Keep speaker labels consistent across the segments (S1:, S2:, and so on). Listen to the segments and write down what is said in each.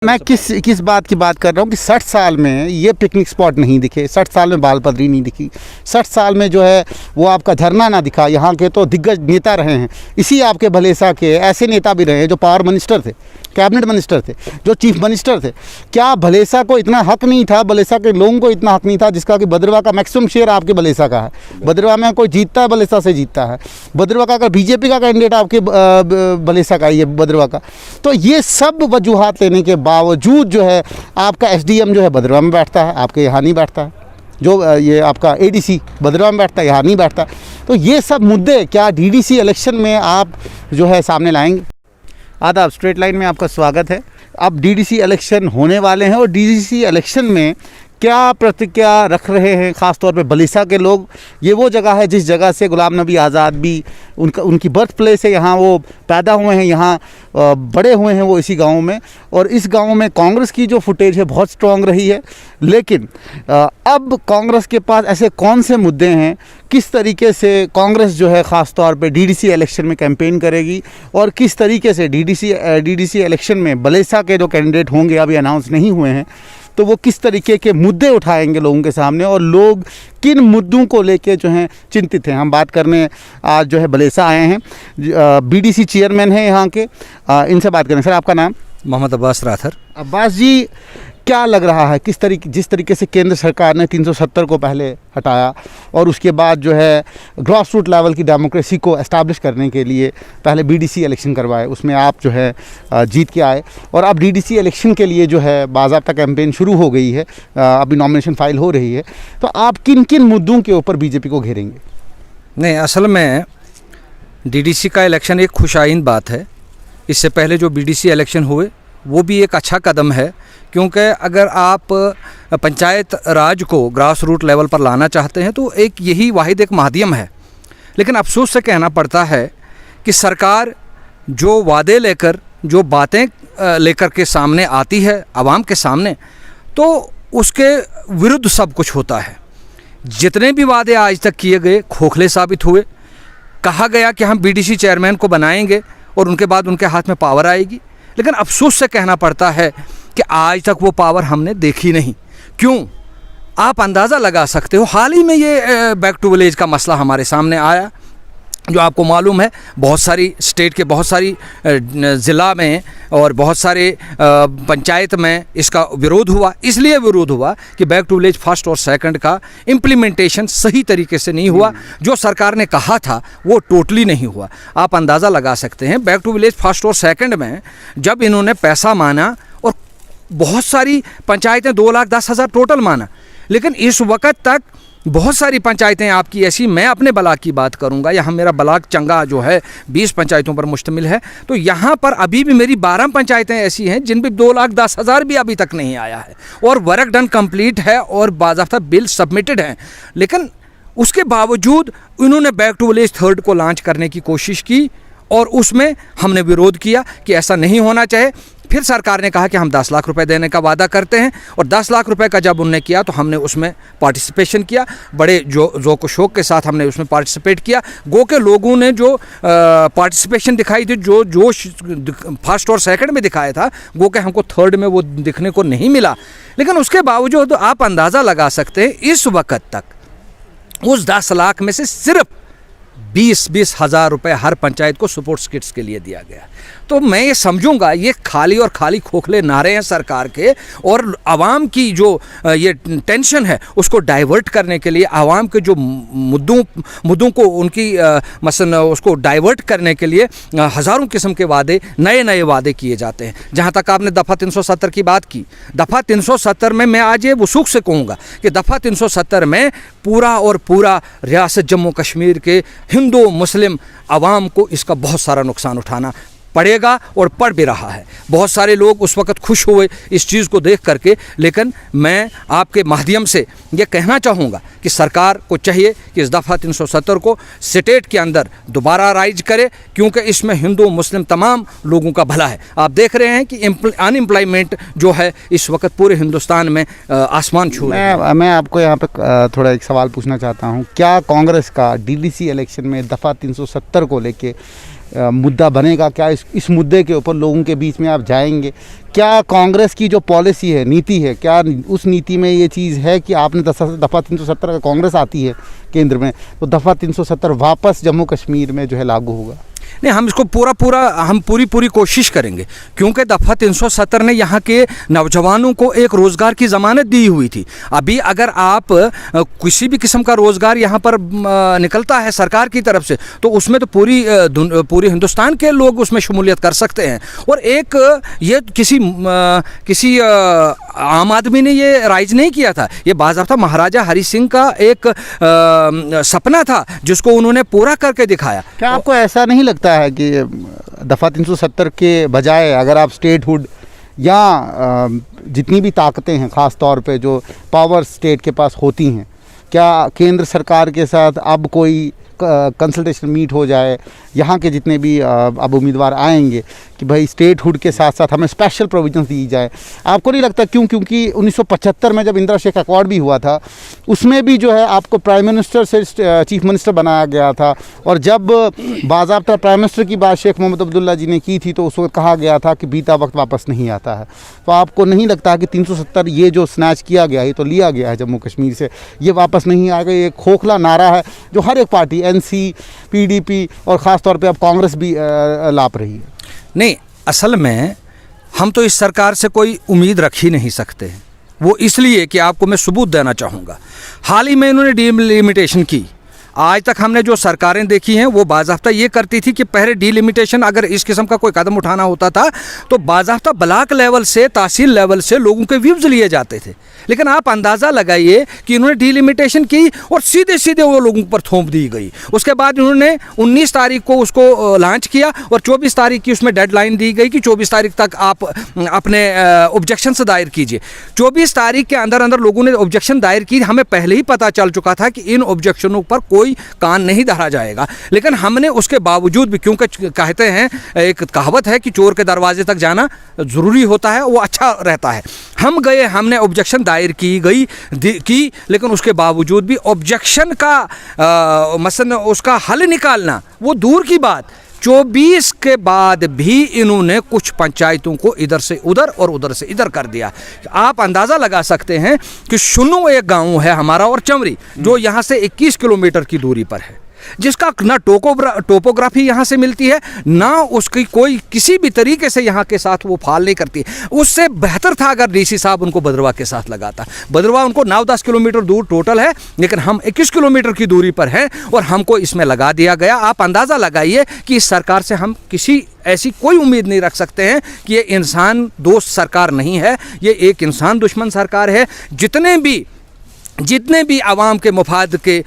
S1: मैं किस बात की बात कर रहा हूँ कि 60 साल में ये पिकनिक स्पॉट नहीं दिखे, 60 साल में बाल पदरी नहीं दिखी, 60 साल में जो है वो आपका झरना ना दिखा। यहाँ के तो दिग्गज नेता रहे हैं, इसी आपके भलेसा के ऐसे नेता भी रहे हैं जो पावर मिनिस्टर थे, कैबिनेट मिनिस्टर थे, जो चीफ मिनिस्टर थे। क्या भलेसा को इतना हक नहीं था, भलेसा के लोगों को इतना हक नहीं था जिसका कि भद्रवाह का मैक्सिमम शेयर आपके भलेसा का है। भद्रवाह में कोई जीतता है भलेसा से जीतता है। भद्रवाह का अगर बीजेपी का कैंडिडेट आपके भलेसा का ही है भद्रवाह का। तो ये सब वजूहात लेने के बावजूद जो है आपका एसडीएम जो है भद्रवाह में बैठता है, आपके यहाँ नहीं बैठता है। जो ये आपका एडीसी भद्रवाह में बैठता है, यहाँ नहीं बैठता। तो ये सब मुद्दे क्या डीडीसी इलेक्शन में आप जो है सामने लाएंगे? आदाब, स्ट्रेट लाइन में आपका स्वागत है। अब डीडीसी इलेक्शन होने वाले हैं और डीडीसी इलेक्शन में क्या प्रतिक्रिया रख रहे हैं ख़ास तौर पे भलेसा के लोग? ये वो जगह है जिस जगह से गुलाम नबी आज़ाद भी उनकी बर्थ प्लेस है, यहाँ वो पैदा हुए हैं, यहाँ बड़े हुए हैं वो इसी गांव में। और इस गांव में कांग्रेस की जो फुटेज है बहुत स्ट्रॉन्ग रही है। लेकिन अब कांग्रेस के पास ऐसे कौन से मुद्दे हैं, किस तरीके से कांग्रेस जो है ख़ास तौर पे डीडीसी इलेक्शन में कैंपेन करेगी और किस तरीके से डीडीसी इलेक्शन में भलेसा के जो कैंडिडेट होंगे अभी अनाउंस नहीं हुए हैं, तो वो किस तरीके के मुद्दे उठाएंगे लोगों के सामने और लोग किन मुद्दों को लेके जो हैं चिंतित हैं। हम बात करने आज जो है भलेसा आए हैं, बीडीसी चेयरमैन हैं यहाँ के, इनसे बात करें। सर, आपका नाम?
S2: मोहम्मद अब्बास राथर।
S1: अब्बास जी, क्या लग रहा है जिस तरीके से केंद्र सरकार ने 370 को पहले हटाया और उसके बाद जो है ग्रास रूट लेवल की डेमोक्रेसी को एस्टैब्लिश करने के लिए पहले बीडीसी इलेक्शन करवाए, उसमें आप जो है जीत के आए और अब डीडीसी इलेक्शन के लिए जो है बाज़ाब्ता कैंपेन शुरू हो गई है, अभी नॉमिनेशन फाइल हो रही है। तो आप किन किन मुद्दों के ऊपर बीजेपी को घेरेंगे?
S2: नहीं, असल में डीडीसी का इलेक्शन एक खुशाइन बात है। इससे पहले जो बीडीसी इलेक्शन हुए वो भी एक अच्छा कदम है, क्योंकि अगर आप पंचायत राज को ग्रास रूट लेवल पर लाना चाहते हैं तो एक यही वाहिद एक माध्यम है। लेकिन अफसोस से कहना पड़ता है कि सरकार जो वादे लेकर, जो बातें लेकर के सामने आती है आवाम के सामने, तो उसके विरुद्ध सब कुछ होता है। जितने भी वादे आज तक किए गए खोखले साबित हुए। कहा गया कि हम बीडीसी चेयरमैन को बनाएंगे और उनके बाद उनके हाथ में पावर आएगी, लेकिन अफसोस से कहना पड़ता है कि आज तक वो पावर हमने देखी नहीं। क्यों? आप अंदाज़ा लगा सकते हो। हाल ही में ये बैक टू विलेज का मसला हमारे सामने आया, जो आपको मालूम है बहुत सारी स्टेट के बहुत सारी ज़िला में और बहुत सारे पंचायत में इसका विरोध हुआ। इसलिए विरोध हुआ कि बैक टू विलेज फर्स्ट और सेकंड का इम्प्लीमेंटेशन सही तरीके से नहीं हुआ। जो सरकार ने कहा था वो टोटली नहीं हुआ। आप अंदाज़ा लगा सकते हैं, बैक टू विलेज फर्स्ट और सेकंड में जब इन्होंने पैसा माना और बहुत सारी पंचायतें 2,10,000 टोटल माना, लेकिन इस वक्त तक बहुत सारी पंचायतें आपकी ऐसी, मैं अपने ब्लॉक की बात करूंगा, यहाँ मेरा ब्लॉक चंगा जो है 20 पंचायतों पर मुश्तमिल है, तो यहाँ पर अभी भी मेरी 12 पंचायतें ऐसी हैं जिन पर 2,10,000 भी अभी तक नहीं आया है और वर्क डन कंप्लीट है और बाज़ाब्ता बिल सबमिटेड हैं। लेकिन उसके बावजूद इन्होंने बैक टू विलेज थर्ड को लॉन्च करने की कोशिश की और उसमें हमने विरोध किया कि ऐसा नहीं होना चाहिए। फिर सरकार ने कहा कि हम 10 लाख रुपए देने का वादा करते हैं और 10 लाख रुपए का जब उन्होंने किया तो हमने उसमें पार्टिसिपेशन किया, बड़े ज़ौक़ शौक़ के साथ हमने उसमें पार्टिसिपेट किया। गो के लोगों ने जो पार्टिसिपेशन दिखाई थी, जो जोश फर्स्ट और सेकंड में दिखाया था, गो के हमको थर्ड में वो दिखने को नहीं मिला। लेकिन उसके बावजूद आप अंदाज़ा लगा सकते हैं इस वक्त तक उस 10 लाख में से सिर्फ 20-20 हज़ार रुपये हर पंचायत को सपोर्ट्स किट्स के लिए दिया गया। तो मैं ये समझूंगा ये खाली और खाली खोखले नारे हैं सरकार के, और आवाम की जो ये टेंशन है उसको डाइवर्ट करने के लिए, आवाम के जो मुद्दों को उनकी मसलन उसको डाइवर्ट करने के लिए हज़ारों किस्म के वादे, नए वादे किए जाते हैं। जहाँ तक आपने दफ़ा 370 की बात की, दफ़ा 370 में मैं आज ये वसूख से कहूँगा कि दफ़ा 370 में पूरा और पूरा रियासत जम्मू कश्मीर के हिंदू मुस्लिम आवाम को इसका बहुत सारा नुकसान उठाना पड़ेगा और पड़ भी रहा है। बहुत सारे लोग उस वक़्त खुश हुए इस चीज़ को देख करके, लेकिन मैं आपके माध्यम से ये कहना चाहूँगा कि सरकार को चाहिए कि इस दफ़ा 370 को स्टेट के अंदर दोबारा राइज करे, क्योंकि इसमें हिंदू मुस्लिम तमाम लोगों का भला है। आप देख रहे हैं कि अनएम्प्लॉयमेंट जो है इस वक्त पूरे हिंदुस्तान में आसमान छू रहा है।
S1: मैं आपको यहाँ पे थोड़ा एक सवाल पूछना चाहता हूँ। क्या कांग्रेस का डीडीसी इलेक्शन में दफ़ा 370 को लेके मुद्दा बनेगा? क्या इस मुद्दे के ऊपर लोगों के बीच में आप जाएंगे? क्या कांग्रेस की जो पॉलिसी है, नीति है, क्या उस नीति में ये चीज़ है कि आपने दफ़ा 370 का कांग्रेस आती है केंद्र में, तो दफ़ा 370 वापस जम्मू कश्मीर में जो है लागू होगा?
S2: नहीं, हम इसको पूरी कोशिश करेंगे, क्योंकि दफ़ा 370 ने यहाँ के नौजवानों को एक रोज़गार की ज़मानत दी हुई थी। अभी अगर आप किसी भी किस्म का रोज़गार यहाँ पर निकलता है सरकार की तरफ से, तो उसमें तो पूरी हिंदुस्तान के लोग उसमें शमूलियत कर सकते हैं। और एक ये किसी आम आदमी ने ये राइज नहीं किया था, ये बाज़ाब्ता महाराजा हरि सिंह का एक सपना था जिसको उन्होंने पूरा करके दिखाया।
S1: क्या आपको ऐसा नहीं लगता है कि दफ़ा 370 के बजाय अगर आप स्टेटहुड या जितनी भी ताकतें हैं, ख़ास तौर पे जो पावर स्टेट के पास होती हैं, क्या केंद्र सरकार के साथ अब कोई कंसल्टेशन मीट हो जाए, यहाँ के जितने भी अब उम्मीदवार आएंगे कि भाई स्टेटहुड के साथ साथ हमें स्पेशल प्रोविजंस दी जाए? आपको नहीं लगता क्योंकि 1975 में जब इंदिरा शेख अकॉर्ड भी हुआ था, उसमें भी जो है आपको प्राइम मिनिस्टर से चीफ मिनिस्टर बनाया गया था, और जब बाज़ाब्ता प्राइम मिनिस्टर की बात शेख मोहम्मद अब्दुल्ला जी ने की थी तो उस वक्त कहा गया था कि बीता वक्त वापस नहीं आता है। तो आपको नहीं लगता कि 370 ये जो स्नैच किया गया है, तो लिया गया है जम्मू कश्मीर से, ये वापस नहीं आएगा? ये खोखला नारा है जो हर एक पार्टी, एनसी, पीडीपी और ख़ास तौर पे अब कांग्रेस भी लाप रही है।
S2: नहीं, असल में हम तो इस सरकार से कोई उम्मीद रख ही नहीं सकते, वो इसलिए कि आपको मैं सबूत देना चाहूँगा। हाल ही में इन्होंने डीलिमिटेशन की। आज तक हमने जो सरकारें देखी हैं वो बाज़ाब्ता ये करती थी कि पहले डीलिमिटेशन अगर इस किस्म का कोई कदम उठाना होता था तो बाज़ाब्ता ब्लॉक लेवल से, तहसील लेवल से लोगों के व्यूज़ लिए जाते थे। लेकिन आप अंदाज़ा लगाइए कि इन्होंने डीलिमिटेशन की और सीधे सीधे वो लोगों पर थोप दी गई। उसके बाद इन्होंने 19 तारीख को उसको लॉन्च किया और 24 तारीख की उसमें डेडलाइन दी गई कि 24 तारीख तक आप अपने ऑब्जेक्शंस दायर कीजिए। 24 तारीख के अंदर अंदर लोगों ने ऑब्जेक्शन दायर की। हमें पहले ही पता चल चुका था कि इन ऑब्जेक्शनों पर कोई कान नहीं धरा जाएगा, लेकिन हमने उसके बावजूद भी, क्योंकि कहते हैं, एक कहावत है कि चोर के दरवाजे तक जाना ज़रूरी होता है, वो अच्छा रहता है। हम गए, हमने ऑब्जेक्शन दायर की, लेकिन उसके बावजूद भी ऑब्जेक्शन का मसलन उसका हल निकालना वो दूर की बात, 24 के बाद भी इन्होंने कुछ पंचायतों को इधर से उधर और उधर से इधर कर दिया। आप अंदाज़ा लगा सकते हैं कि शुन्नू एक गांव है हमारा और चमरी, जो यहाँ से 21 किलोमीटर की दूरी पर है, जिसका ना टोपोग्राफी यहाँ से मिलती है, ना उसकी कोई किसी भी तरीके से यहाँ के साथ वो फाल नहीं करती। उससे बेहतर था अगर डीसी साहब उनको भद्रवाह के साथ लगाता। भद्रवाह उनको 9-10 किलोमीटर दूर टोटल है, लेकिन हम 21 किलोमीटर की दूरी पर हैं और हमको इसमें लगा दिया गया। आप अंदाज़ा लगाइए कि इस सरकार से हम किसी ऐसी कोई उम्मीद नहीं रख सकते हैं कि ये इंसान दोस्त सरकार नहीं है, ये एक इंसान दुश्मन सरकार है। जितने भी आवाम के मुफाद के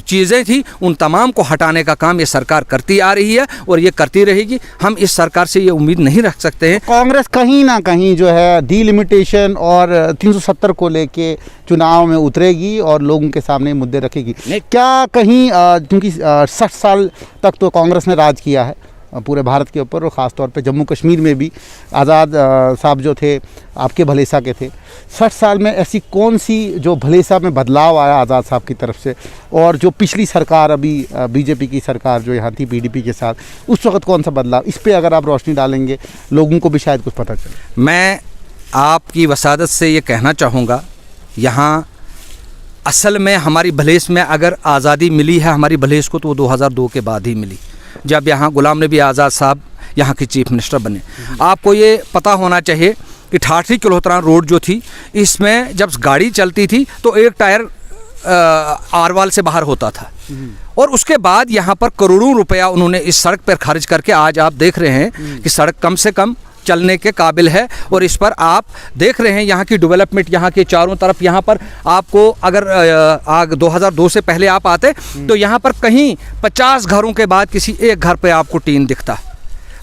S2: चीज़ें थी उन तमाम को हटाने का काम ये सरकार करती आ रही है और ये करती रहेगी। हम इस सरकार से ये उम्मीद नहीं रख सकते हैं।
S1: कांग्रेस कहीं ना कहीं जो है डीलिमिटेशन और 370 को लेके चुनाव में उतरेगी और लोगों के सामने मुद्दे रखेगी। क्या कहीं क्योंकि 60 साल तक तो कांग्रेस ने राज किया है पूरे भारत के ऊपर, और ख़ास तौर पे जम्मू कश्मीर में भी आज़ाद साहब जो थे आपके भलेसा के थे। 60 साल में ऐसी कौन सी जो भलेसा में बदलाव आया आज़ाद साहब की तरफ से, और जो पिछली सरकार अभी बीजेपी की सरकार जो यहाँ थी पीडीपी के साथ, उस वक्त कौन सा बदलाव, इस पर अगर आप रोशनी डालेंगे लोगों को भी शायद कुछ पता चले।
S2: मैं आपकी वसादत से ये कहना चाहूँगा, यहाँ असल में हमारी भलेस में अगर आज़ादी मिली है हमारी भलेस को, तो वो 2002 के बाद ही मिली, जब यहाँ गुलाम नबी आज़ाद साहब यहाँ के चीफ मिनिस्टर बने। आपको ये पता होना चाहिए कि ठाठरी किलोहतरा रोड जो थी, इसमें जब गाड़ी चलती थी तो एक टायर आरवाल से बाहर होता था, और उसके बाद यहाँ पर करोड़ों रुपया उन्होंने इस सड़क पर खर्च करके आज आप देख रहे हैं कि सड़क कम से कम चलने के काबिल है। और इस पर आप देख रहे हैं यहाँ की डेवलपमेंट, यहाँ के चारों तरफ, यहाँ पर आपको अगर 2002 से पहले आप आते तो यहाँ पर कहीं 50 घरों के बाद किसी एक घर पे आपको टीन दिखता।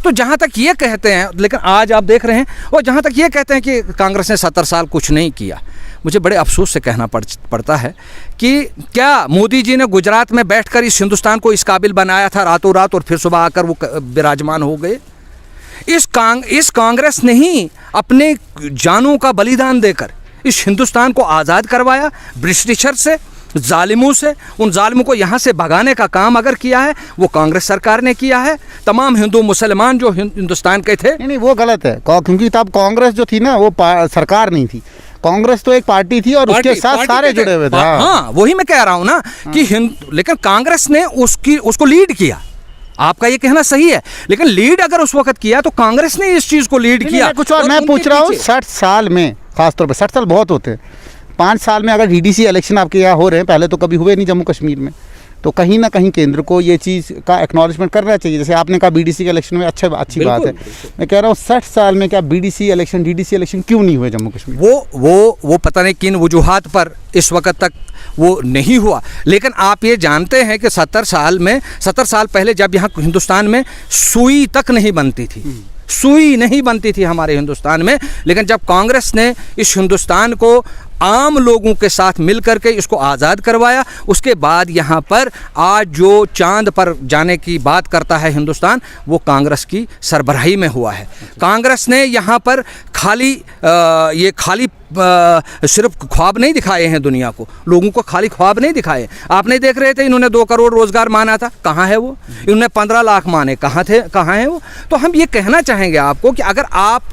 S2: तो जहाँ तक ये कहते हैं, लेकिन आज आप देख रहे हैं, और जहाँ तक ये कहते हैं कि कांग्रेस ने 70 साल कुछ नहीं किया, मुझे बड़े अफसोस से कहना पड़ता है कि क्या मोदी जी ने गुजरात में बैठकर इस हिंदुस्तान को इस काबिल बनाया था रातों रात, और फिर सुबह आकर वो विराजमान हो गए? इस कांग्रेस ने ही अपने जानों का बलिदान देकर इस हिंदुस्तान को आज़ाद करवाया ब्रिटिशर से, जालिमों से, उन जालिमों को यहाँ से भगाने का काम अगर किया है वो कांग्रेस सरकार ने किया है। तमाम हिंदू मुसलमान जो हिंदुस्तान के थे,
S1: नहीं वो गलत है, क्योंकि तब कांग्रेस जो थी ना वो सरकार नहीं थी, कांग्रेस तो एक पार्टी थी और उसके साथ सारे जुड़े हुए थे।
S2: हाँ वही मैं कह रहा हूँ ना कि लेकिन कांग्रेस ने उसको लीड किया। आपका ये कहना सही है, लेकिन लीड अगर उस वक्त किया तो कांग्रेस ने इस चीज को लीड किया।
S1: कुछ और मैं पूछ रहा हूँ, 60 साल में, खासतौर पर 60 साल बहुत होते हैं, 5 साल में अगर डीडीसी इलेक्शन आपके यहाँ हो रहे हैं, पहले तो कभी हुए नहीं जम्मू कश्मीर में, तो कहीं ना कहीं केंद्र को ये चीज़ का एक्नॉलेजमेंट करना चाहिए। जैसे आपने कहा बीडीसी के इलेक्शन में अच्छी बात है, मैं कह रहा हूँ 60 साल में क्या बीडीसी इलेक्शन डीडीसी इलेक्शन क्यों नहीं हुए जम्मू कश्मीर?
S2: वो पता नहीं किन वजूहात पर इस वक्त तक वो नहीं हुआ। लेकिन आप ये जानते हैं कि 70 साल पहले जब यहाँ हिंदुस्तान में सुई तक नहीं बनती थी, सुई नहीं बनती थी हमारे हिंदुस्तान में, लेकिन जब कांग्रेस ने इस हिंदुस्तान को आम लोगों के साथ मिल करके इसको आज़ाद करवाया, उसके बाद यहाँ पर आज जो चांद पर जाने की बात करता है हिंदुस्तान, वो कांग्रेस की सरबराही में हुआ है। कांग्रेस ने यहाँ पर खाली सिर्फ ख्वाब नहीं दिखाए हैं दुनिया को, लोगों को खाली ख्वाब नहीं दिखाए। आपने देख रहे थे इन्होंने 2 करोड़ रोज़गार माना था, कहाँ है वो? इन्होंने 15 लाख माने, कहाँ है वो? तो हम ये कहना चाहेंगे आपको कि अगर आप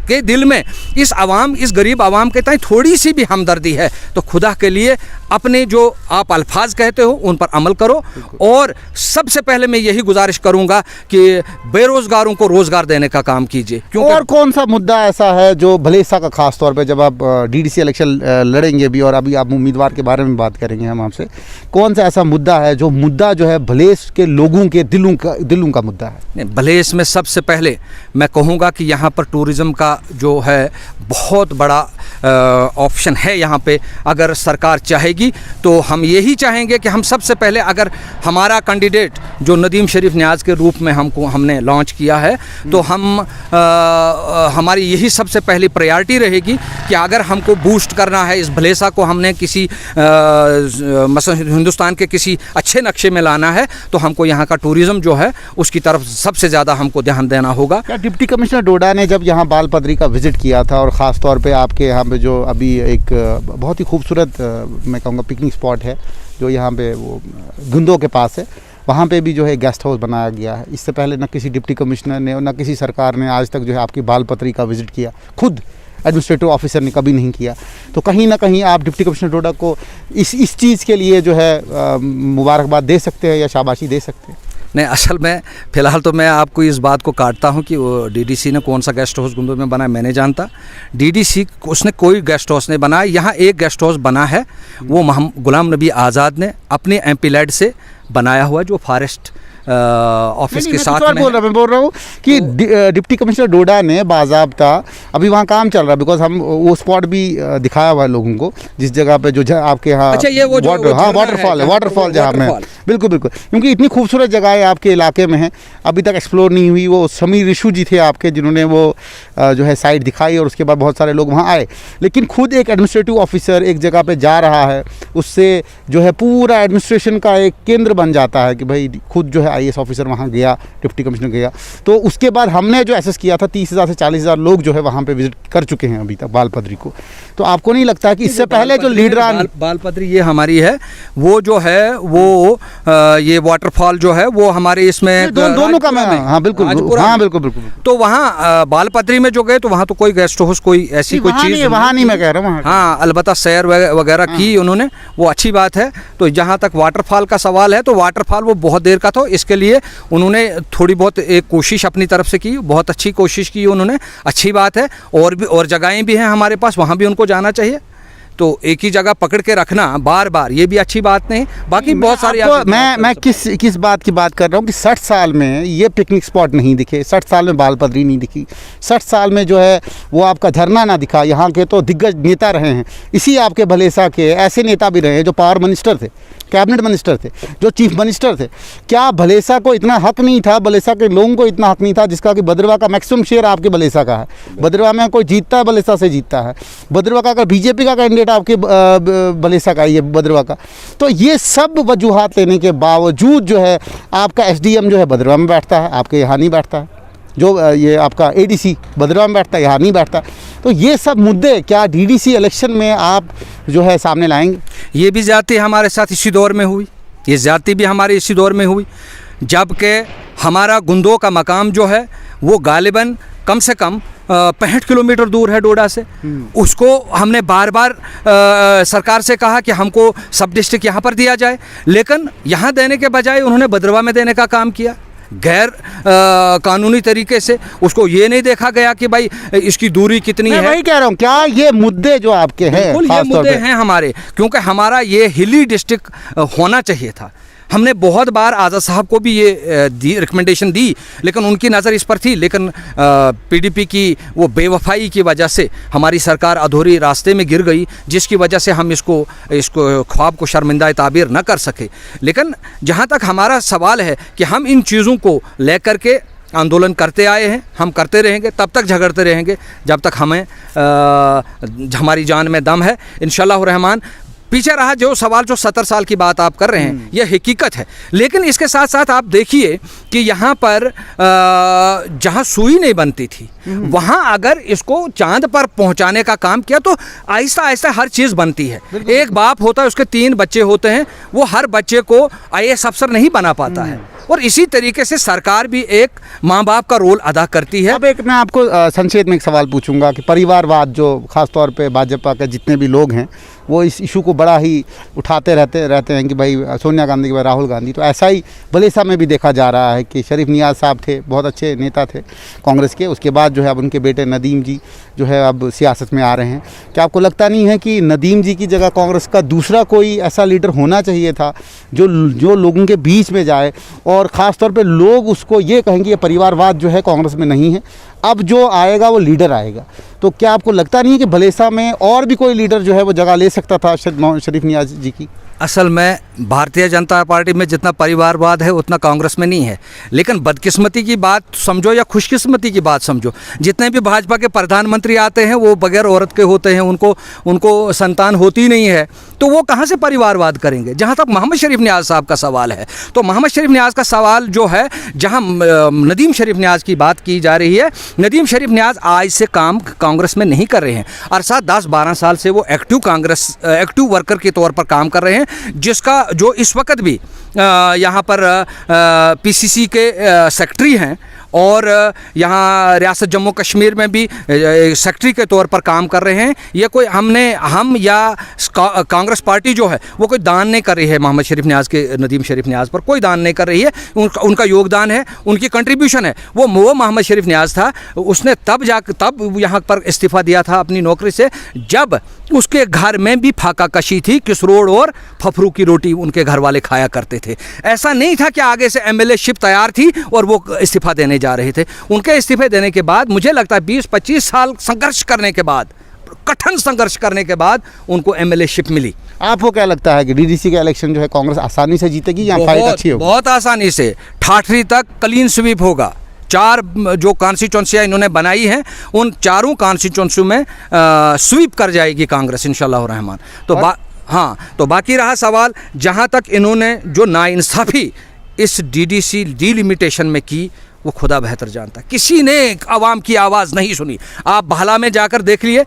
S2: के दिल में इस गरीब आवाम के ताई थोड़ी सी भी हमदर्दी है तो खुदा के लिए अपने जो आप अल्फाज कहते हो उन पर अमल करो। और सबसे पहले मैं यही गुजारिश करूंगा कि बेरोजगारों को रोजगार देने का काम कीजिए। क्योंकि
S1: और कौन सा मुद्दा ऐसा है जो भलेसा का, खास तौर पे जब आप डीडीसी इलेक्शन लड़ेंगे भी और अभी आप उम्मीदवार के बारे में बात करेंगे हम आपसे, कौन सा ऐसा मुद्दा है जो है भलेस के लोगों के दिलों का मुद्दा है?
S2: भलेस में सबसे पहले मैं कहूँगा कि यहाँ पर टूरिज़्म का जो है बहुत बड़ा ऑप्शन है यहाँ पे। अगर सरकार चाहेगी तो हम यही चाहेंगे कि हम सबसे पहले, अगर हमारा कैंडिडेट जो नदीम शरीफ न्याज के रूप में हमने लॉन्च किया है, तो हमारी यही सबसे पहली प्रायोरिटी रहेगी कि अगर हमको बूस्ट करना है इस भलेसा को, हमने किसी मसलन हिंदुस्तान के किसी अच्छे नक्शे में लाना है, तो हमको यहाँ का टूरिज़्म जो है उसकी तरफ सबसे ज़्यादा हमको ध्यान देना होगा।
S1: क्या डिप्टी कमिश्नर डोडा ने जब यहाँ बाल पदरी का विज़िट किया था, और ख़ास तौर पे आपके यहाँ पे जो अभी एक बहुत ही खूबसूरत मैं कहूँगा पिकनिक स्पॉट है जो यहाँ पे वो गुंदों के पास है, वहाँ पे भी जो है गेस्ट हाउस बनाया गया है, इससे पहले न किसी डिप्टी कमिश्नर ने और न किसी सरकार ने आज तक जो है आपकी बाल पदरी का विज़िट किया, खुद एडमिनिस्ट्रेटिव ऑफिसर ने कभी नहीं किया। तो कहीं ना कहीं आप डिप्टी कमिश्नर डोडा को इस चीज़ के लिए जो है मुबारकबाद दे सकते हैं या शाबाशी दे सकते हैं?
S2: नहीं, असल में फ़िलहाल तो मैं आपको इस बात को काटता हूं कि वो डीडीसी ने कौन सा गेस्ट हाउस गुंदों में बनाया मैंने जानता। डीडीसी उसने कोई गेस्ट हाउस नहीं बनाया। यहाँ एक गेस्ट हाउस बना है, वो गुलाम नबी आज़ाद ने अपने एमपी लैड से बनाया हुआ, जो फॉरेस्ट ऑफिस के साथ में।
S1: मैं बोल रहा हूँ कि डिप्टी कमिश्नर डोडा ने बाज़ाब्ता, अभी वहाँ काम चल रहा है, बिकॉज हम वो स्पॉट भी दिखाया हुआ है लोगों को जिस जगह पे जो आपके यहाँ वाटरफॉल जहाँ में, बिल्कुल, क्योंकि इतनी खूबसूरत जगह है आपके इलाके में है, अभी तक एक्सप्लोर नहीं हुई। वो समीर रिशु जी थे आपके, जिन्होंने वो जो है साइट दिखाई और उसके बाद बहुत सारे लोग वहाँ आए, लेकिन खुद एक एडमिनिस्ट्रेटिव ऑफिसर एक जगह पे जा रहा है, उससे जो है पूरा एडमिनिस्ट्रेशन का एक केंद्र बन जाता है कि भाई खुद जो है आईएएस ऑफिसर वहाँ गया, डिप्टी कमिश्नर गया। तो उसके बाद हमने जो एसेस किया था 30,000 से 40,000 लोग जो है वहाँ पे विजिट कर चुके हैं अभी तक बाल पदरी को। तो आपको नहीं लगता कि इससे पहले जो लीडर
S2: बाल पदरी ये हमारी है, वो जो है वो ये वाटरफॉल जो है वो हमारे इसमें
S1: दोनों का मैं, हाँ बिल्कुल।
S2: तो वहाँ बाल पदरी में जो गए तो वहाँ तो कोई गेस्ट हाउस कोई ऐसी कोई चीज़
S1: वहाँ नहीं, मैं कह रहा हूँ
S2: हाँ, अलबत्ता सैर वगैरह की उन्होंने, वो अच्छी बात है। तो जहाँ तक वाटरफॉल का सवाल है, तो वाटरफॉल वो बहुत देर का था, इसके लिए उन्होंने थोड़ी बहुत एक कोशिश अपनी तरफ से की, बहुत अच्छी कोशिश की उन्होंने, अच्छी बात है। और जगहें भी हैं हमारे पास, वहाँ भी उनको जाना चाहिए। तो एक ही जगह पकड़ के रखना बार बार ये भी अच्छी बात नहीं। बाकी बहुत सारी
S1: मैं किस बात की बात कर रहा हूँ कि 60 साल में ये पिकनिक स्पॉट नहीं दिखे, 60 साल में बाल पदरी नहीं दिखी, 60 साल में जो है वो आपका झरना ना दिखा। यहाँ के तो दिग्गज नेता रहे हैं, इसी आपके भलेसा के ऐसे नेता भी रहे हैं जो पावर मिनिस्टर थे, कैबिनेट मिनिस्टर थे, जो चीफ मिनिस्टर थे। क्या भलेसा को इतना हक नहीं था, भलेसा के लोगों को इतना हक नहीं था जिसका कि भद्रवाह का मैक्सिमम शेयर आपके भलेसा का है। भद्रवाह में कोई जीतता है भलेसा से जीतता है, भद्रवाह का अगर बीजेपी का कैंडिडेट आपके भलेसा का ये भद्रवाह का। तो ये सब वजूहात लेने के बावजूद जो है आपका एसडीएम जो है भद्रवाह में बैठता है, आपके यहाँ नहीं बैठता है। जो ये आपका एडीसी भद्रवाह में बैठता है, यहाँ नहीं बैठता। तो ये सब मुद्दे क्या डीडीसी इलेक्शन में आप जो है सामने लाएंगे?
S2: ये भी ज़्यादती हमारे साथ इसी दौर में हुई, ये ज़्यादती भी हमारे इसी दौर में हुई, जबकि हमारा गुंदों का मकाम जो है वो गालिबन कम से कम 65 किलोमीटर दूर है डोडा से। उसको हमने बार बार सरकार से कहा कि हमको सब डिस्ट्रिक्ट यहाँ पर दिया जाए, लेकिन यहाँ देने के बजाय उन्होंने भद्रवा में देने का काम किया गैर कानूनी तरीके से। उसको ये नहीं देखा गया कि भाई इसकी दूरी कितनी है।
S1: मैं वही कह रहा हूँ, क्या ये मुद्दे जो आपके हैं,
S2: बिल्कुल ये मुद्दे हैं हमारे, क्योंकि हमारा ये हिली डिस्ट्रिक्ट होना चाहिए था। हमने बहुत बार आज़ाद साहब को भी ये रिकमेंडेशन दी, लेकिन उनकी नज़र इस पर थी, लेकिन पीडीपी की वो बेवफाई की वजह से हमारी सरकार अधूरी रास्ते में गिर गई, जिसकी वजह से हम इसको ख्वाब को शर्मिंदा ताबीर न कर सके। लेकिन जहाँ तक हमारा सवाल है कि हम इन चीज़ों को लेकर के आंदोलन करते आए हैं, हम करते रहेंगे, तब तक झगड़ते रहेंगे जब तक हमें हमारी जान में दम है। इंशाअल्लाह रहमान पीछे रहा जो सवाल, जो 70 साल की बात आप कर रहे हैं, यह हकीकत है, लेकिन इसके साथ साथ आप देखिए कि यहाँ पर जहाँ सुई नहीं बनती थी वहाँ अगर इसको चांद पर पहुँचाने का काम किया तो आहिस्ता आहिस्ता हर चीज़ बनती है। एक बाप होता है, उसके 3 बच्चे होते हैं, वो हर बच्चे को IAS अफसर नहीं बना पाता है, और इसी तरीके से सरकार भी एक माँ बाप का रोल अदा करती है।
S1: अब एक मैं आपको संक्षेप में एक सवाल पूछूंगा कि परिवारवाद जो खासतौर पे भाजपा के जितने भी लोग हैं वो इस इशू को बड़ा ही उठाते रहते हैं कि भाई सोनिया गांधी के बाद राहुल गांधी, तो ऐसा ही भलेसा में भी देखा जा रहा है कि शरीफ नियाज़ साहब थे, बहुत अच्छे नेता थे कांग्रेस के, उसके बाद जो है अब उनके बेटे नदीम जी जो है अब सियासत में आ रहे हैं। क्या आपको लगता नहीं है कि नदीम जी की जगह कांग्रेस का दूसरा कोई ऐसा लीडर होना चाहिए था जो लोगों के बीच में जाए, और ख़ास तौर पे लोग उसको ये कहेंगे ये परिवारवाद जो है कांग्रेस में नहीं है, अब जो आएगा वो लीडर आएगा। तो क्या आपको लगता नहीं है कि भलेसा में और भी कोई लीडर जो है वो जगह ले सकता था शरीफ नियाज़ जी की?
S2: असल में भारतीय जनता पार्टी में जितना परिवारवाद है उतना कांग्रेस में नहीं है, लेकिन बदकिस्मती की बात समझो या खुशकिस्मती की बात समझो, जितने भी भाजपा के प्रधानमंत्री आते हैं वो बगैर औरत के होते हैं, उनको संतान होती नहीं है, तो वो कहाँ से परिवारवाद करेंगे। जहाँ तक मोहम्मद शरीफ नियाज़ साहब का सवाल है, तो मोहम्मद शरीफ नियाज़ का सवाल जो है, जहाँ नदीम शरीफ नियाज़ की बात की जा रही है, नदीम शरीफ नियाज़ आज से काम कांग्रेस में नहीं कर रहे हैं, अरसा 10-12 साल से वो एक्टिव वर्कर के तौर पर काम कर रहे हैं, जिसका जो इस वक्त भी यहाँ पर पीसीसी के सेक्रेटरी हैं, और यहाँ रियासत जम्मू कश्मीर में भी सेक्रेटरी के तौर पर काम कर रहे हैं। ये कोई हम या कांग्रेस पार्टी जो है वो कोई दान नहीं कर रही है मोहम्मद शरीफ नियाज़ के, नदीम शरीफ नियाज़ पर कोई दान नहीं कर रही है। उनका योगदान है, उनकी कंट्रीब्यूशन है। वो मोहम्मद शरीफ नियाज़ था, उसने तब यहाँ पर इस्तीफ़ा दिया था अपनी नौकरी से जब उसके घर में भी फाका कशी थी, किसरोड़ और फफरू की रोटी उनके घर वाले खाया करते थे। ऐसा नहीं था कि आगे से MLA शिप तैयार थी और वो इस्तीफ़ा देने जा रहे थे। उनके इस्तीफे देने के बाद मुझे लगता है 20-25 साल संघर्ष करने के बाद, कठिन संघर्ष करने के बाद उनको MLA शिप मिली।
S1: आपको क्या लगता है कि DDC का इलेक्शन जो है कांग्रेस आसानी से जीतेगी या फाइट अच्छी होगी?
S2: बहुत आसानी से, ठाठरी तक क्लीन स्वीप होगा। 4 जो कॉन्स्टिट्यूंसियाँ इन्होंने बनाई हैं, उन चारों कॉन्स्टिट्यूंसी में स्वीप कर जाएगी कांग्रेस इंशाल्लाह रहमान। तो बाकी रहा सवाल, जहाँ तक इन्होंने जो नाइंसाफ़ी इस DDC डिलिमिटेशन में की, वो खुदा बेहतर जानता। किसी ने आवाम की आवाज़ नहीं सुनी। आप भाला में जाकर देख लिए,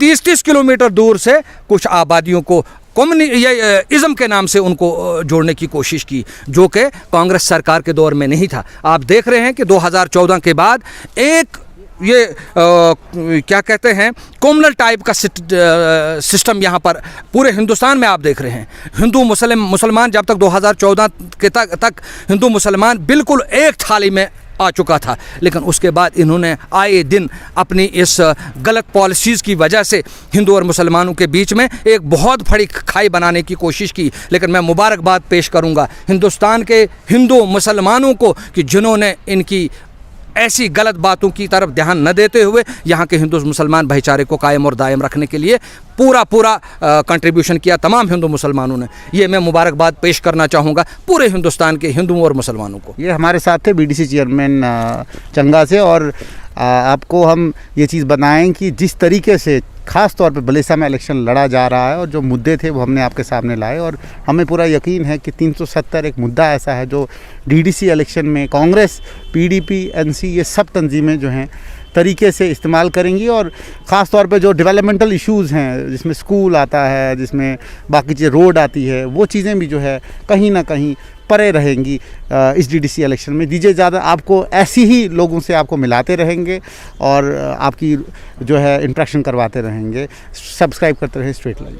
S2: 30-30 किलोमीटर दूर से कुछ आबादियों को इज़्म के नाम से उनको जोड़ने की कोशिश की, जो कि कांग्रेस सरकार के दौर में नहीं था। आप देख रहे हैं कि 2014 के बाद एक क्या कहते हैं कॉमनल टाइप का सिस्टम यहाँ पर पूरे हिंदुस्तान में आप देख रहे हैं। हिंदू मुसलमान जब तक 2014 के तक हिंदू मुसलमान बिल्कुल एक थाली में आ चुका था, लेकिन उसके बाद इन्होंने आए दिन अपनी इस गलत पॉलिसीज़ की वजह से हिंदू और मुसलमानों के बीच में एक बहुत बड़ी खाई बनाने की कोशिश की। लेकिन मैं मुबारकबाद पेश करूंगा हिंदुस्तान के हिंदू मुसलमानों को कि जिन्होंने इनकी ऐसी गलत बातों की तरफ ध्यान न देते हुए यहाँ के हिंदू मुसलमान भाईचारे को कायम और दायम रखने के लिए पूरा कंट्रीब्यूशन किया तमाम हिंदू मुसलमानों ने। ये मैं मुबारकबाद पेश करना चाहूँगा पूरे हिंदुस्तान के हिंदुओं और मुसलमानों को।
S1: ये हमारे साथ थे BDC चेयरमैन चंगा से, और आपको हम ये चीज़ बताएं कि जिस तरीके से ख़ास तौर पे भलेसा में इलेक्शन लड़ा जा रहा है और जो मुद्दे थे वो हमने आपके सामने लाए, और हमें पूरा यकीन है कि 370 एक मुद्दा ऐसा है जो DDC इलेक्शन में कांग्रेस, PDP, NC ये सब तंजीमें जो हैं तरीके से इस्तेमाल करेंगी और ख़ास तौर पे जो डेवलपमेंटल इश्यूज़ हैं, जिसमें स्कूल आता है, जिसमें बाकी चीज़ें रोड आती है, वो चीज़ें भी जो है कहीं ना कहीं परे रहेंगी इस डीडीसी इलेक्शन में। दीजिए ज़्यादा, आपको ऐसी ही लोगों से आपको मिलाते रहेंगे और आपकी जो है इंट्रैक्शन करवाते रहेंगे। सब्सक्राइब करते रहे स्ट्रेट लाइन।